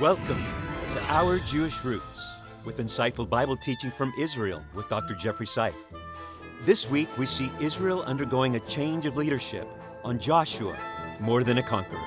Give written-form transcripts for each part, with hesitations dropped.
Welcome to Our Jewish Roots with insightful Bible teaching from Israel with Dr. Jeffrey Seif. This week we see Israel undergoing a change of leadership on Joshua, More Than a Conqueror.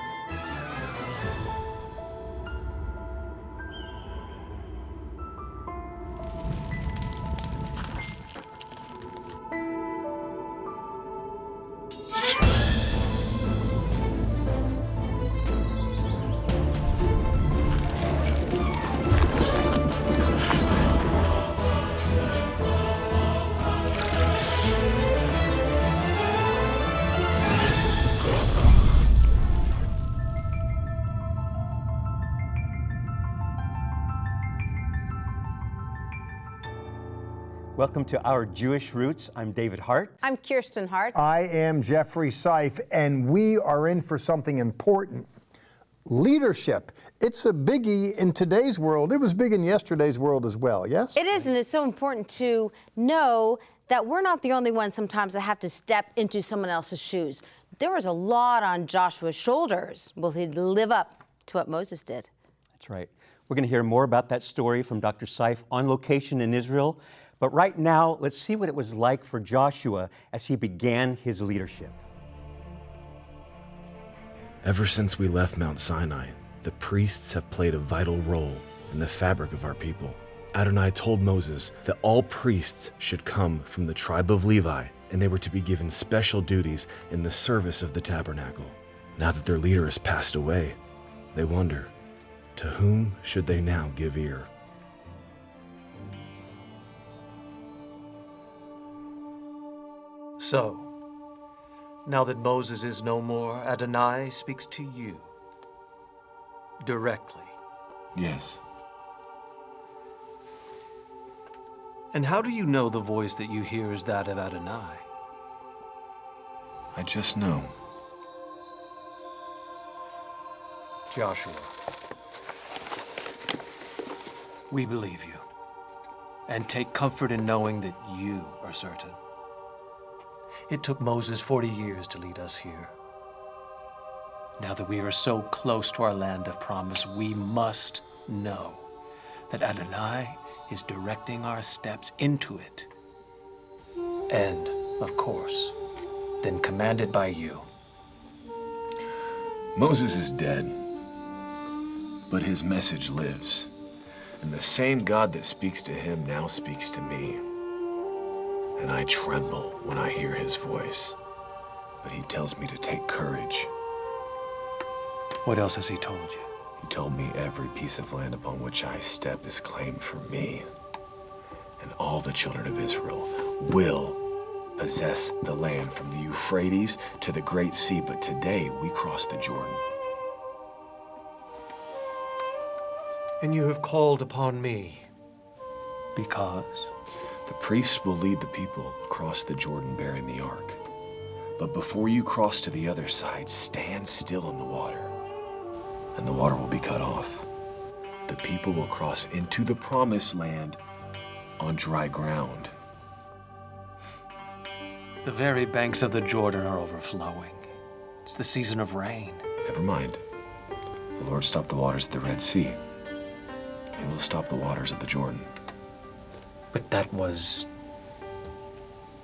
Welcome to Our Jewish Roots. I'm David Hart. I'm Kirsten Hart. I am Jeffrey Seif, and we are in for something important. Leadership. It's a biggie in today's world. It was big in yesterday's world as well, yes? It is, and it's so important to know that we're not the only ones sometimes that have to step into someone else's shoes. There was a lot on Joshua's shoulders. Will he live up to what Moses did? That's right. We're going to hear more about that story from Dr. Seif on location in Israel. But right now, let's see what it was like for Joshua as he began his leadership. Ever since we left Mount Sinai, the priests have played a vital role in the fabric of our people. Adonai told Moses that all priests should come from the tribe of Levi, and they were to be given special duties in the service of the tabernacle. Now that their leader has passed away, they wonder, to whom should they now give ear? So, now that Moses is no more, Adonai speaks to you directly. Yes. And how do you know the voice that you hear is that of Adonai? I just know. Joshua, we believe you, and take comfort in knowing that you are certain. It took Moses 40 years to lead us here. Now that we are so close to our land of promise, we must know that Adonai is directing our steps into it. And, of course, then commanded by you. Moses is dead, but his message lives. And the same God that speaks to him now speaks to me. And I tremble when I hear his voice, but he tells me to take courage. What else has he told you? He told me every piece of land upon which I step is claimed for me, and all the children of Israel will possess the land from the Euphrates to the Great Sea, but today we cross the Jordan. And you have called upon me because? The priests will lead the people across the Jordan bearing the ark. But before you cross to the other side, stand still in the water, and the water will be cut off. The people will cross into the promised land on dry ground. The very banks of the Jordan are overflowing. It's the season of rain. Never mind. The Lord stopped the waters at the Red Sea. He will stop the waters of the Jordan. But that was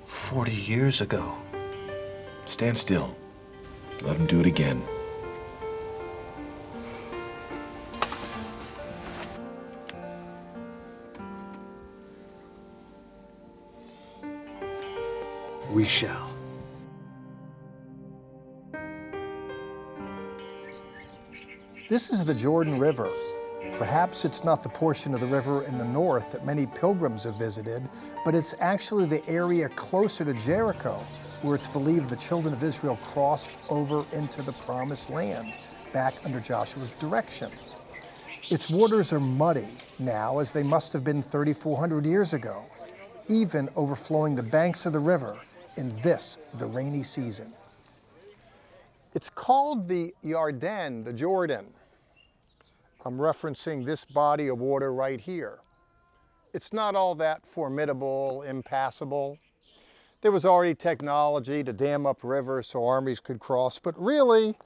40 years ago. Stand still. Let him do it again. We shall. This is the Jordan River. Perhaps it's not the portion of the river in the north that many pilgrims have visited, but it's actually the area closer to Jericho, where it's believed the children of Israel crossed over into the promised land back under Joshua's direction. Its waters are muddy now, as they must have been 3,400 years ago, even overflowing the banks of the river in the rainy season. It's called the Yarden, the Jordan. I'm referencing this body of water right here. It's not all that formidable, impassable. There was already technology to dam up rivers so armies could cross, but really,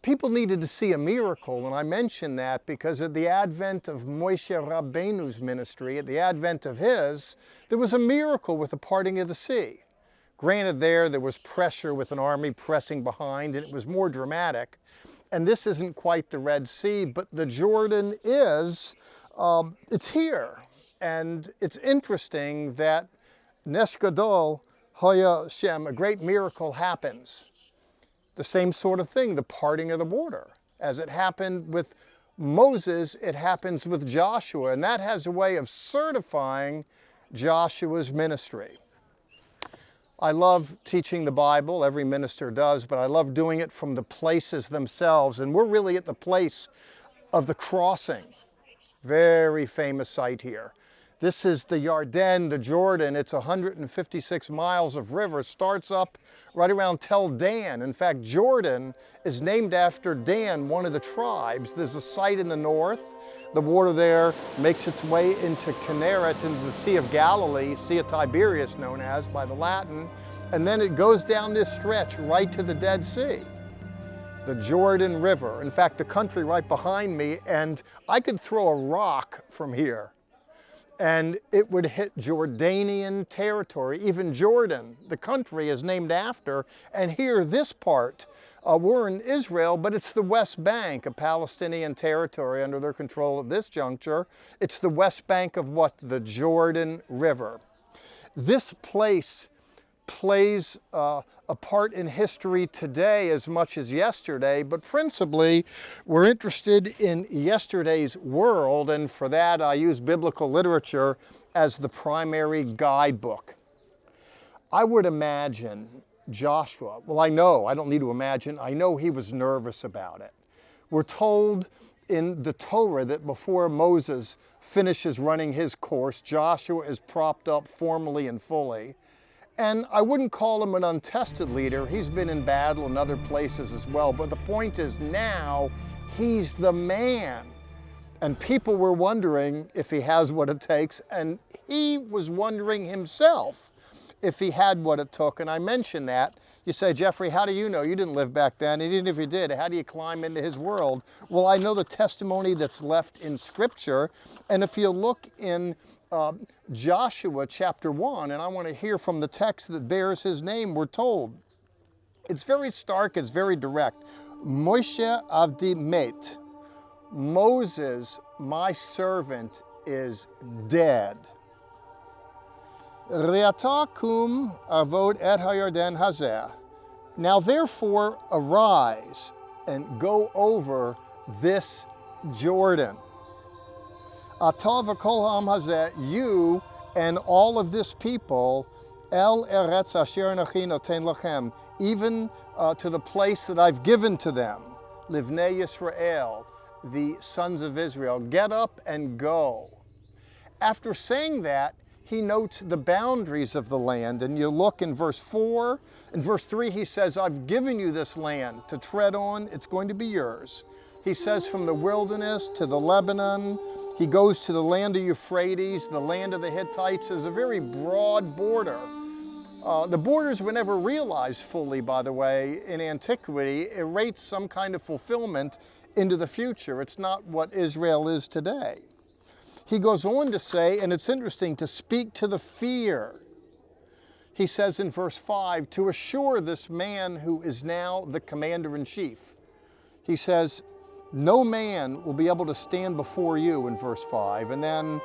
People needed to see a miracle, and I mention that because at the advent of Moshe Rabbeinu's ministry, at the advent of his, there was a miracle with the parting of the sea. Granted, there was pressure with an army pressing behind, and it was more dramatic. And this isn't quite the Red Sea, but the Jordan is, it's here. And it's interesting that Nesh Gadol Hoya Shem, a great miracle happens. The same sort of thing, the parting of the water. As it happened with Moses, it happens with Joshua, and that has a way of certifying Joshua's ministry. I love teaching the Bible, every minister does, but I love doing it from the places themselves, and we're really at the place of the crossing. Very famous site here. This is the Yarden, the Jordan. It's 156 miles of river. Starts up right around Tel Dan. In fact, Jordan is named after Dan, one of the tribes. There's a site in the north. The water there makes its way into Kinneret, into the Sea of Galilee, Sea of Tiberias known as by the Latin. And then it goes down this stretch right to the Dead Sea. The Jordan River. In fact, the country right behind me, and I could throw a rock from here and it would hit Jordanian territory. Even Jordan, the country, is named after. And here, this part, we're in Israel, but it's the West Bank, a Palestinian territory under their control at this juncture. It's the West Bank of what? The Jordan River. This place plays a part in history today as much as yesterday, but principally we're interested in yesterday's world, and for that I use biblical literature as the primary guidebook. I would imagine Joshua, well, I don't need to imagine, I know he was nervous about it. We're told in the Torah that before Moses finishes running his course, Joshua is propped up formally and fully. And I wouldn't call him an untested leader. He's been in battle in other places as well. But the point is now he's the man. And people were wondering if he has what it takes. And he was wondering himself if he had what it took. And I mentioned that. You say, Jeffrey, how do you know? You didn't live back then. And even if you did, how do you climb into his world? Well, I know the testimony that's left in Scripture. And if you look in Joshua chapter 1, and I want to hear from the text that bears his name, we're told. It's very stark, it's very direct. Moshe avdi met. Moses, my servant, is dead. Re'ata kum avod et hayarden hazeh. Now therefore arise and go over this Jordan. Atav v'kol ha'am hazeh, you and all of this people, el eretz asher anachi noten lachem, even to the place that I've given to them, livnei Yisrael, the sons of Israel. Get up and go. After saying that, he notes the boundaries of the land, and you look in verse 4. In verse 3, he says, I've given you this land to tread on. It's going to be yours. He says, from the wilderness to the Lebanon. He goes to the land of Euphrates, the land of the Hittites. Is a very broad border. The borders were never realized fully, by the way, in antiquity. It rates some kind of fulfillment into the future. It's not what Israel is today. He goes on to say, and it's interesting, to speak to the fear. He says in verse 5, to assure this man who is now the commander-in-chief. He says, no man will be able to stand before you in verse 5. And then,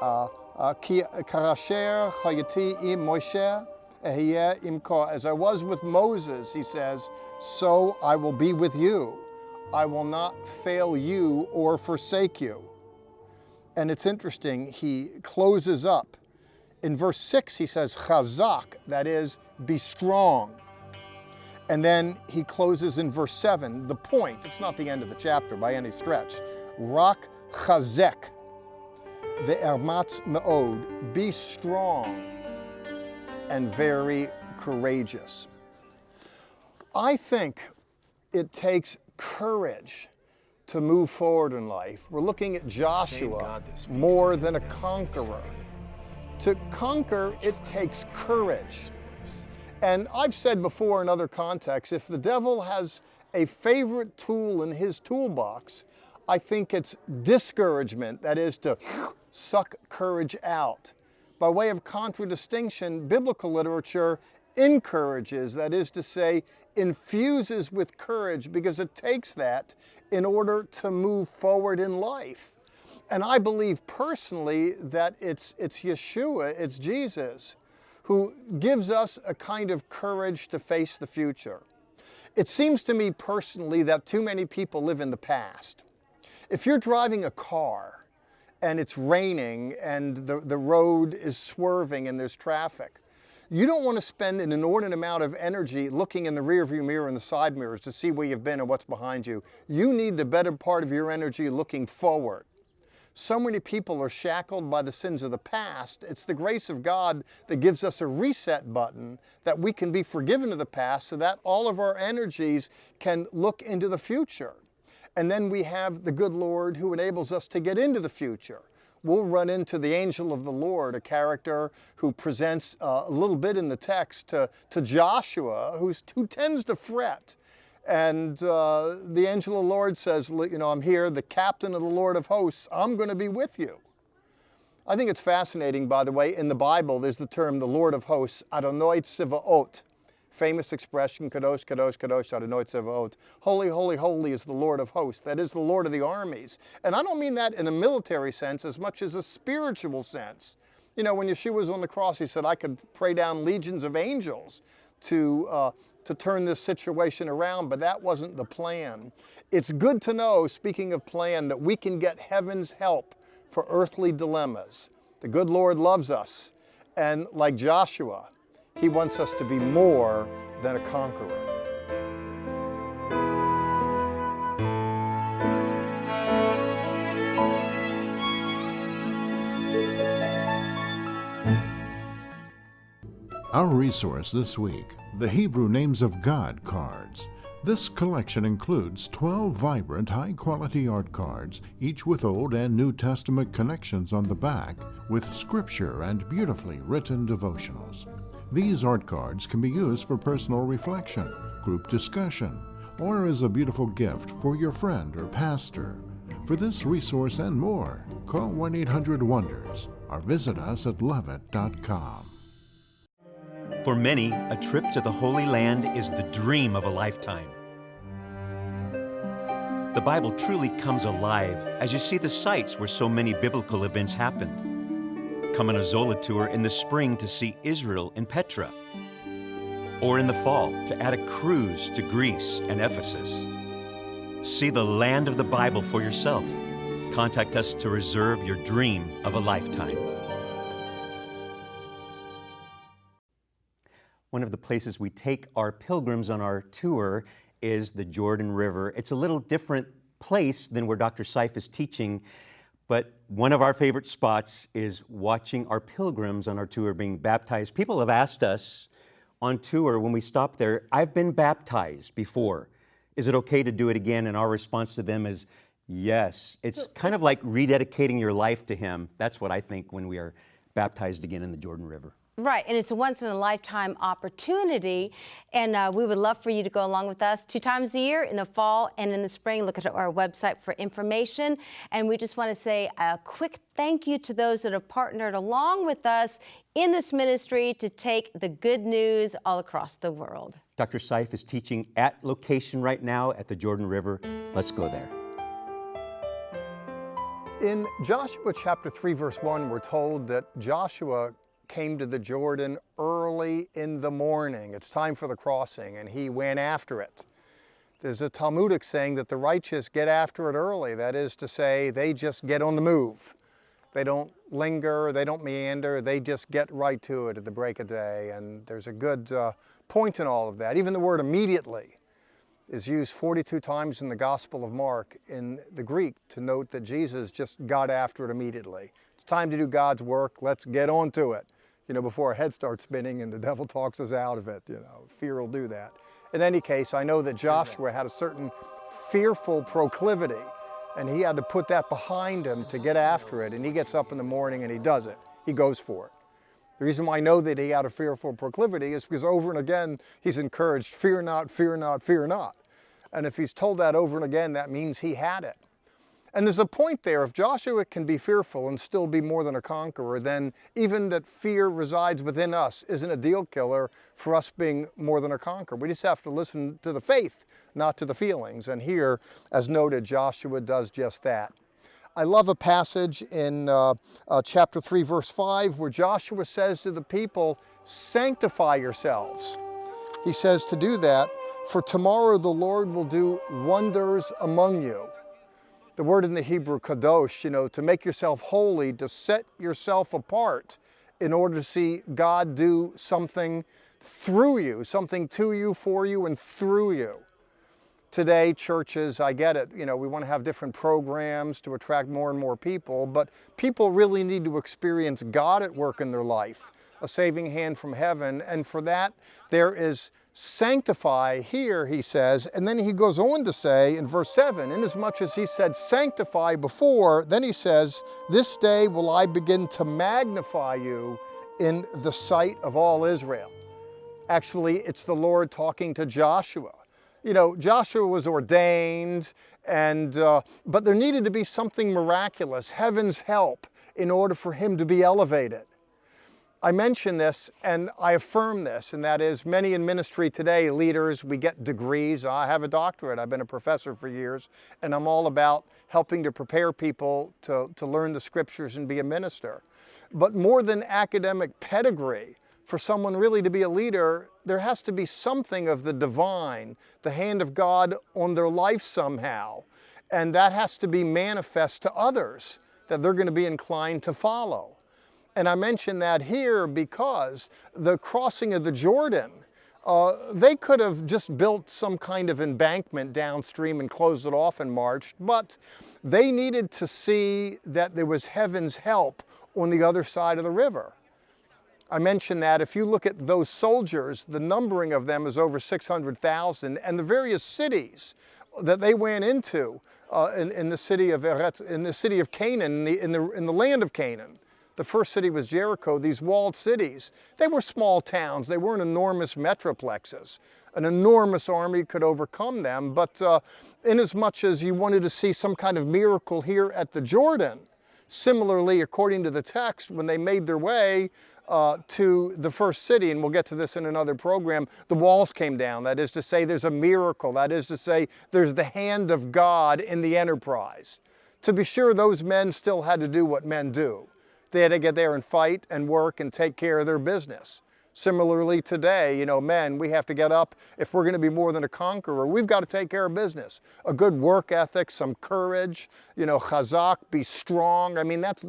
Karasher chayati im Moshe ehiyeh imka. As I was with Moses, he says, so I will be with you. I will not fail you or forsake you. And it's interesting, he closes up. In verse 6, he says, chazak, that is, be strong. And then he closes in verse 7, the point, it's not the end of the chapter by any stretch. Rak chazek, ve'ermatz me'od, be strong and very courageous. I think it takes courage to move forward in life. We're looking at Joshua more than a conqueror. To conquer, it takes courage. And I've said before in other contexts, if the devil has a favorite tool in his toolbox, I think it's discouragement, that is to suck courage out. By way of contradistinction, biblical literature encourages, that is to say, infuses with courage, because it takes that in order to move forward in life. And I believe personally that it's Yeshua, it's Jesus, who gives us a kind of courage to face the future. It seems to me personally that too many people live in the past. If you're driving a car and it's raining and the road is swerving and there's traffic, you don't want to spend an inordinate amount of energy looking in the rearview mirror and the side mirrors to see where you've been and what's behind you. You need the better part of your energy looking forward. So many people are shackled by the sins of the past. It's the grace of God that gives us a reset button that we can be forgiven of the past so that all of our energies can look into the future. And then we have the good Lord who enables us to get into the future. We'll run into the angel of the Lord, a character who presents a little bit in the text to Joshua, who tends to fret. And the angel of the Lord says, you know, I'm here, the captain of the Lord of hosts, I'm going to be with you. I think it's fascinating, by the way, in the Bible, there's the term the Lord of hosts, Adonai Tzivaot. Famous expression, Kadosh, Kadosh, Kadosh, Adonai Tzivaot. Holy, holy, holy is the Lord of hosts. That is the Lord of the armies. And I don't mean that in a military sense as much as a spiritual sense. You know, when Yeshua was on the cross, he said, I could pray down legions of angels to turn this situation around, but that wasn't the plan. It's good to know, speaking of plan, that we can get heaven's help for earthly dilemmas. The good Lord loves us, and like Joshua, he wants us to be more than a conqueror. Our resource this week, the Hebrew Names of God cards. This collection includes 12 vibrant, high-quality art cards, each with Old and New Testament connections on the back, with scripture and beautifully written devotionals. These art cards can be used for personal reflection, group discussion, or as a beautiful gift for your friend or pastor. For this resource and more, call 1-800-WONDERS or visit us at loveit.com. For many, a trip to the Holy Land is the dream of a lifetime. The Bible truly comes alive as you see the sites where so many biblical events happened. Come on a Zola tour in the spring to see Israel and Petra, or in the fall to add a cruise to Greece and Ephesus. See the land of the Bible for yourself. Contact us to reserve your dream of a lifetime. One of the places we take our pilgrims on our tour is the Jordan River. It's a little different place than where Dr. Seif is teaching, but one of our favorite spots is watching our pilgrims on our tour being baptized. People have asked us on tour when we stop there, I've been baptized before. Is it okay to do it again? And our response to them is yes. It's kind of like rededicating your life to Him. That's what I think when we are baptized again in the Jordan River. Right, and it's a once-in-a-lifetime opportunity, and we would love for you to go along with us 2 times a year, in the fall and in the spring. Look at our website for information, and we just want to say a quick thank you to those that have partnered along with us in this ministry to take the good news all across the world. Dr. Seif is teaching at location right now at the Jordan River. Let's go there. In Joshua chapter 3, verse 1, we're told that Joshua came to the Jordan early in the morning. It's time for the crossing, and he went after it. There's a Talmudic saying that the righteous get after it early. That is to say, they just get on the move. They don't linger, they don't meander, they just get right to it at the break of day. And there's a good point in all of that. Even the word immediately is used 42 times in the Gospel of Mark in the Greek to note that Jesus just got after it immediately. It's time to do God's work. Let's get on to it. You know, before our head starts spinning and the devil talks us out of it, you know, fear will do that. In any case, I know that Joshua had a certain fearful proclivity, and he had to put that behind him to get after it, and he gets up in the morning and he does it. He goes for it. The reason why I know that he had a fearful proclivity is because over and again he's encouraged, fear not, fear not, fear not. And if he's told that over and again, that means he had it. And there's a point there. If Joshua can be fearful and still be more than a conqueror, then even that fear resides within us isn't a deal killer for us being more than a conqueror. We just have to listen to the faith, not to the feelings. And here, as noted, Joshua does just that. I love a passage in chapter 3, verse 5, where Joshua says to the people, "Sanctify yourselves." He says to do that, "For tomorrow the Lord will do wonders among you." The word in the Hebrew, kadosh, to make yourself holy, to set yourself apart in order to see God do something through you, something to you, for you, and through you. Today, churches, I get it, we want to have different programs to attract more and more people, but people really need to experience God at work in their life, a saving hand from heaven, and for that, there is sanctify here, he says, and then he goes on to say in verse 7, inasmuch as he said sanctify before, then he says, "This day will I begin to magnify you in the sight of all Israel." Actually, it's the Lord talking to Joshua. Joshua was ordained, but there needed to be something miraculous, heaven's help, in order for him to be elevated. I mention this and I affirm this, and that is many in ministry today, leaders, we get degrees. I have a doctorate. I've been a professor for years, and I'm all about helping to prepare people to learn the scriptures and be a minister. But more than academic pedigree, for someone really to be a leader, there has to be something of the divine, the hand of God on their life somehow. And that has to be manifest to others that they're going to be inclined to follow. And I mention that here because the crossing of the Jordan, they could have just built some kind of embankment downstream and closed it off and marched, but they needed to see that there was heaven's help on the other side of the river. I mentioned that if you look at those soldiers, the numbering of them is over 600,000, and the various cities that they went into in the city of Canaan, in the land of Canaan. The first city was Jericho. These walled cities, they were small towns. They weren't enormous metroplexes. An enormous army could overcome them, but inasmuch as you wanted to see some kind of miracle here at the Jordan, similarly, according to the text, when they made their way to the first city, and we'll get to this in another program, the walls came down. That is to say, there's a miracle. That is to say, there's the hand of God in the enterprise. To be sure, those men still had to do what men do. They had to get there and fight and work and take care of their business. Similarly today, men, we have to get up. If we're going to be more than a conqueror, we've got to take care of business. A good work ethic, some courage, chazak, be strong. I mean, that's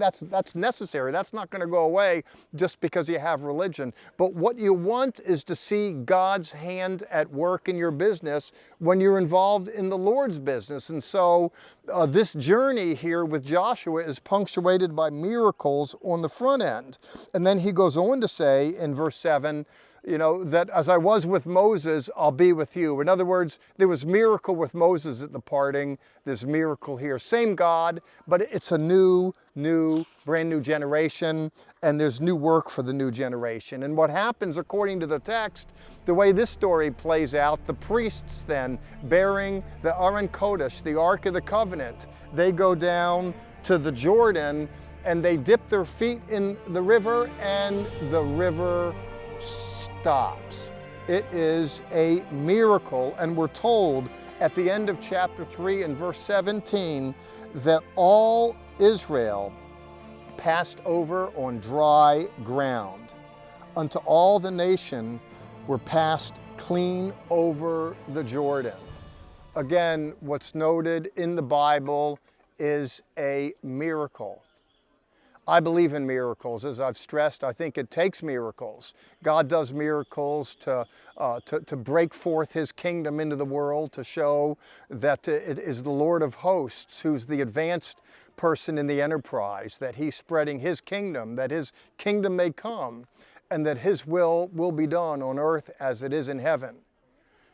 necessary. That's not going to go away just because you have religion. But what you want is to see God's hand at work in your business when you're involved in the Lord's business. And so this journey here with Joshua is punctuated by miracles on the front end. And then he goes on to say in verse 7, that as I was with Moses, I'll be with you. In other words, there was miracle with Moses at the parting. There's miracle here. Same God, but it's a brand new generation, and there's new work for the new generation. And what happens according to the text, the way this story plays out, the priests then bearing the Aron Kodesh, the Ark of the Covenant, they go down to the Jordan and they dip their feet in the river, and the river stops. It is a miracle, and we're told at the end of chapter 3 and verse 17 that all Israel passed over on dry ground. Unto all the nation were passed clean over the Jordan. Again, what's noted in the Bible is a miracle. I believe in miracles. As I've stressed, I think it takes miracles. God does miracles to break forth his kingdom into the world, to show that it is the Lord of hosts who's the advanced person in the enterprise, that he's spreading his kingdom, that his kingdom may come, and that his will be done on earth as it is in heaven.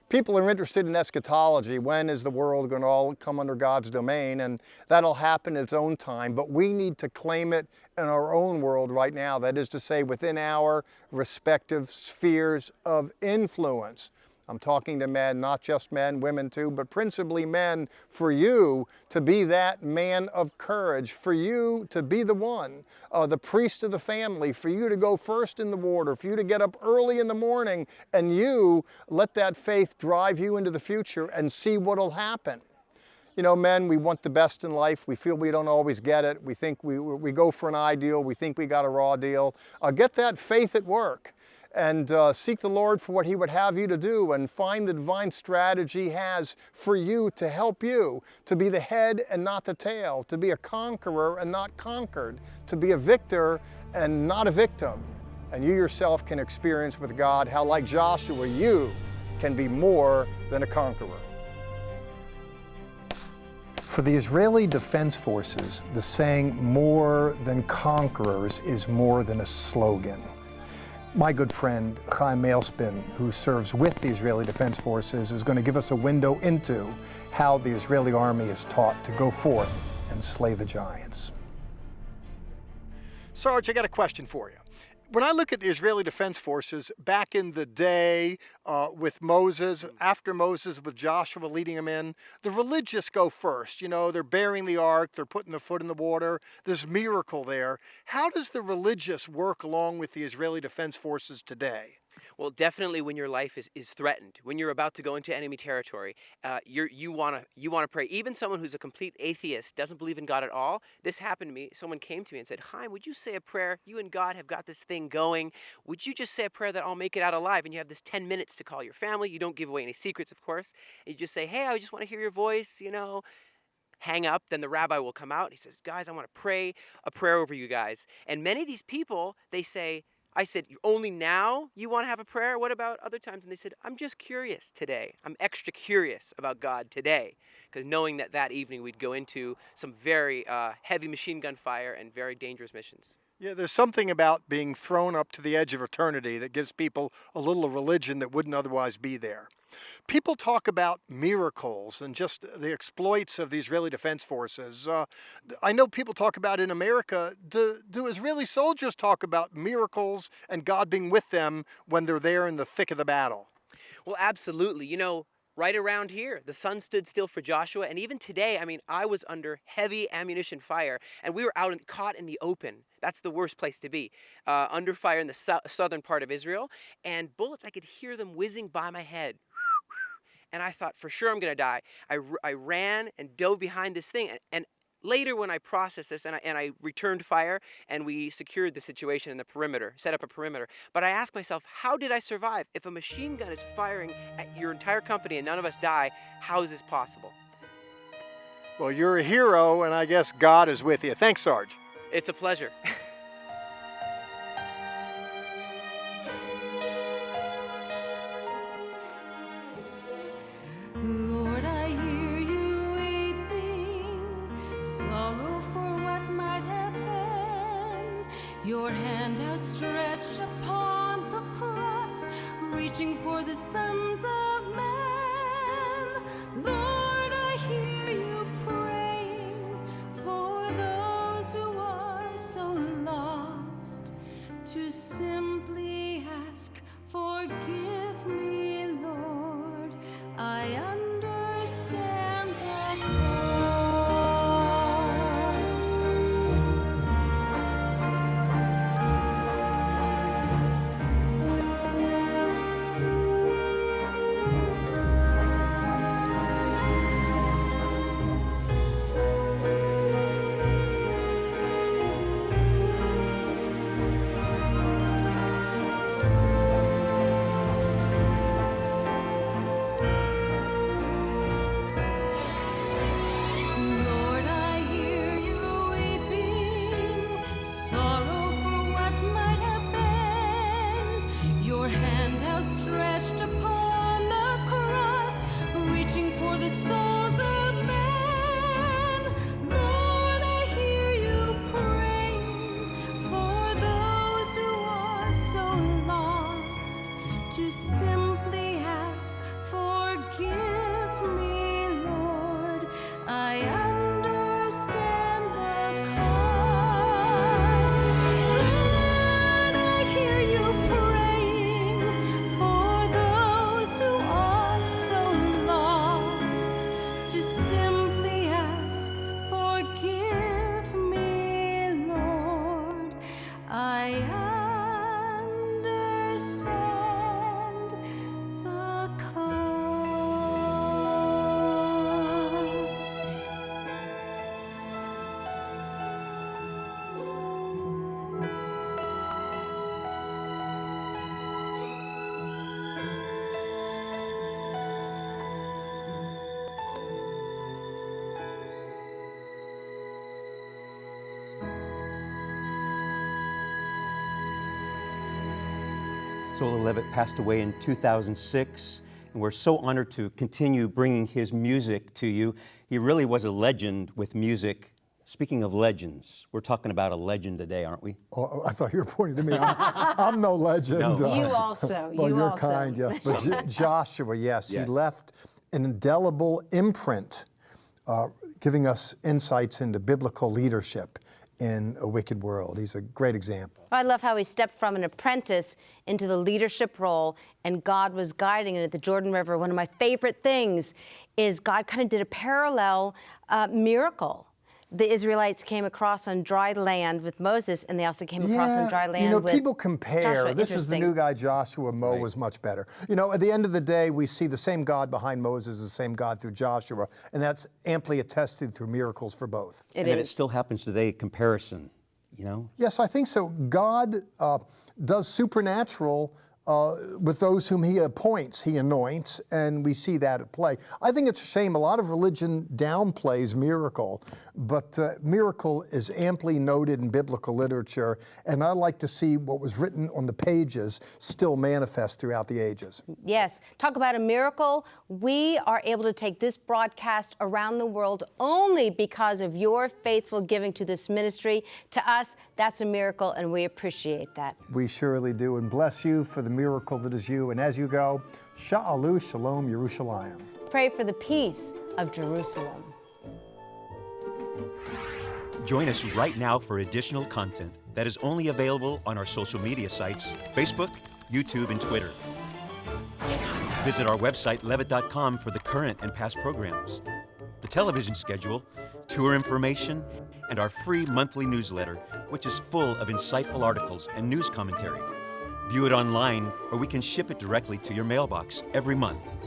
People are interested in eschatology. When is the world going to all come under God's domain? And that'll happen in its own time. But we need to claim it in our own world right now. That is to say, within our respective spheres of influence. I'm talking to men, not just men, women too, but principally men, for you to be that man of courage, for you to be the one, the priest of the family, for you to go first in the water, for you to get up early in the morning, and you let that faith drive you into the future and see what'll happen. You know, men, we want the best in life. We feel we don't always get it. We think we go for an ideal. We think we got a raw deal. Get that faith at work and seek the Lord for what He would have you to do, and find the divine strategy He has for you to help you to be the head and not the tail, to be a conqueror and not conquered, to be a victor and not a victim. And you yourself can experience with God how, like Joshua, you can be more than a conqueror. For the Israeli Defense Forces, the saying, "more than conquerors," is more than a slogan. My good friend, Chaim Mailspin, who serves with the Israeli Defense Forces, is going to give us a window into how the Israeli army is taught to go forth and slay the giants. Sarge, I got a question for you. When I look at the Israeli Defense Forces back in the day with Moses, after Moses with Joshua leading them in, the religious go first. You know, they're bearing the ark, they're putting the foot in the water, there's miracle there. How does the religious work along with the Israeli Defense Forces today? Well, definitely when your life is threatened, when you're about to go into enemy territory, you want to pray. Even someone who's a complete atheist, doesn't believe in God at all. This happened to me. Someone came to me and said, "Chaim, would you say a prayer? You and God have got this thing going. Would you just say a prayer that I'll make it out alive?" And you have this 10 minutes to call your family. You don't give away any secrets, of course. And you just say, "Hey, I just want to hear your voice, you know." Hang up, then the rabbi will come out. He says, "Guys, I want to pray a prayer over you guys." And many of these people, they say, I said, "Only now you want to have a prayer? What about other times?" And they said, "I'm just curious today. I'm extra curious about God today." Because knowing that that evening we'd go into some very heavy machine gun fire and very dangerous missions. Yeah, there's something about being thrown up to the edge of eternity that gives people a little religion that wouldn't otherwise be there. People talk about miracles and just the exploits of the Israeli Defense Forces. I know people talk about in America, do Israeli soldiers talk about miracles and God being with them when they're there in the thick of the battle? Well, absolutely. You know, right around here, the sun stood still for Joshua. And even today, I mean, I was under heavy ammunition fire, and we were caught in the open. That's the worst place to be, under fire in the southern part of Israel. And bullets, I could hear them whizzing by my head. And I thought, for sure I'm going to die. I ran and dove behind this thing. And later when I processed this and I returned fire and we secured the situation in the perimeter, set up a perimeter. But I asked myself, how did I survive? If a machine gun is firing at your entire company and none of us die, how is this possible? Well, you're a hero, and I guess God is with you. Thanks, Sarge. It's a pleasure. Lord, I hear you weeping, sorrow for what might have been. Your hand outstretched upon the cross, reaching for the sons of men. Lord, I hear you praying for those who are so lost, to simply ask, forgive me, Lord. I understand the cost. Zola Levitt passed away in 2006, and we're so honored to continue bringing his music to you. He really was a legend with music. Speaking of legends, we're talking about a legend today, aren't we? Oh, I thought you were pointing to me. I'm no legend. No. You also. Well, you you're also. kind, yes. But Joshua, yes, Yes. he left an indelible imprint, giving us insights into biblical leadership in a wicked world. He's a great example. I love how he stepped from an apprentice into the leadership role, and God was guiding him at the Jordan River. One of my favorite things is God kind of did a parallel miracle. The Israelites came across on dry land with Moses, and they also came across on dry land with people compare. Joshua. This is the Interesting. new guy, Joshua. Mo Right. was much better. You know, at the end of the day, we see the same God behind Moses, the same God through Joshua, and that's amply attested through miracles for both. And it still happens today, comparison, you know? Yes, I think so. God does supernatural with those whom he appoints, he anoints, and we see that at play. I think it's a shame. A lot of religion downplays miracle, but miracle is amply noted in biblical literature, and I like to see what was written on the pages still manifest throughout the ages. Yes. Talk about a miracle. We are able to take this broadcast around the world only because of your faithful giving to this ministry. To us, that's a miracle, and we appreciate that. We surely do, and bless you for the miracle that is you. And as you go, Sha'alu Shalom Yerushalayim. Pray for the peace of Jerusalem. Join us right now for additional content that is only available on our social media sites, Facebook, YouTube, and Twitter. Visit our website, levitt.com, for the current and past programs, the television schedule, tour information, and our free monthly newsletter, which is full of insightful articles and news commentary. View it online, or we can ship it directly to your mailbox every month.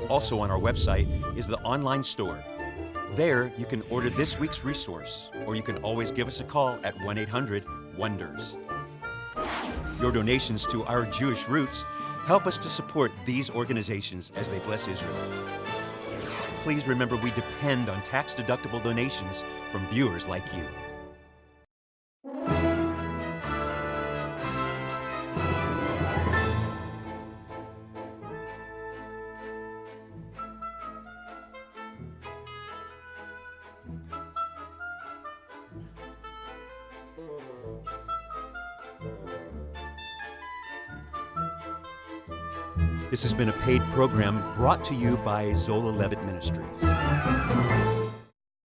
Also on our website is the online store. There, you can order this week's resource, or you can always give us a call at 1-800-WONDERS. Your donations to Our Jewish Roots help us to support these organizations as they bless Israel. Please remember we depend on tax-deductible donations from viewers like you. This has been a paid program brought to you by Zola Levitt Ministries.